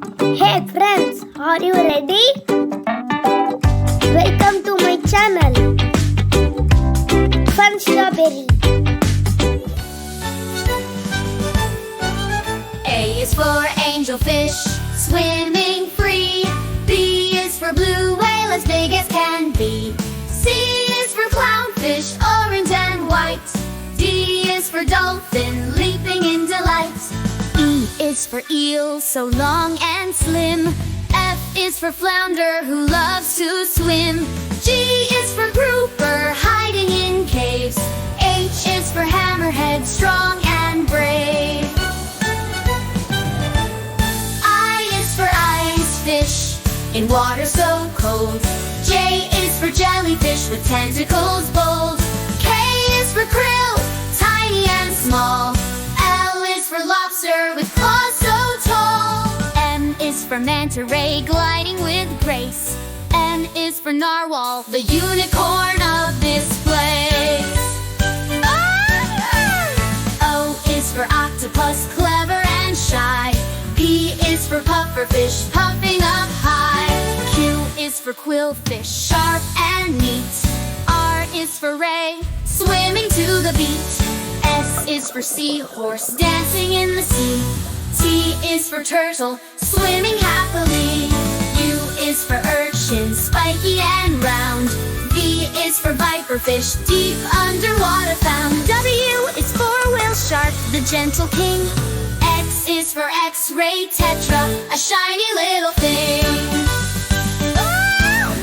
Hey friends, are you ready? Welcome to my channel, Fun Strawberry. A is for angelfish, swimming free. B is for blue whale, as big as can be. C is for clownfish, orange and white. D is for dolphin, leaping in delight. E is for eel, so long and slim. F is for flounder, who loves to swim. G is for grouper, hiding in caves. H is for hammerhead, strong and brave. I is for ice fish, in water so cold. J is for jellyfish, with tentacles bold. K is for krill, tiny and small. L is for lobster, with claws so tall. M is for manta ray, gliding with grace. N is for narwhal, the unicorn of this place. O is for octopus, clever and shy. P is for pufferfish, puffing up high. Q is for quillfish, sharp and neat. R is for ray, swimming to the beat. S is for seahorse, dancing in the sea. T is for turtle, swimming happily. U is for urchin, spiky and round. V is for viperfish, deep underwater found. W is for whale shark, the gentle king. X is for X-ray tetra, a shiny little thing.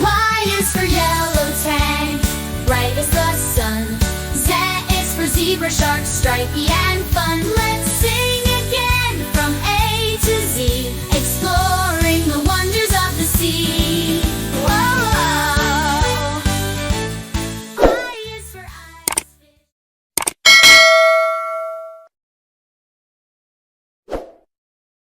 Y is for yellow tang, bright as the sun. Z is for zebra shark, stripey and fun.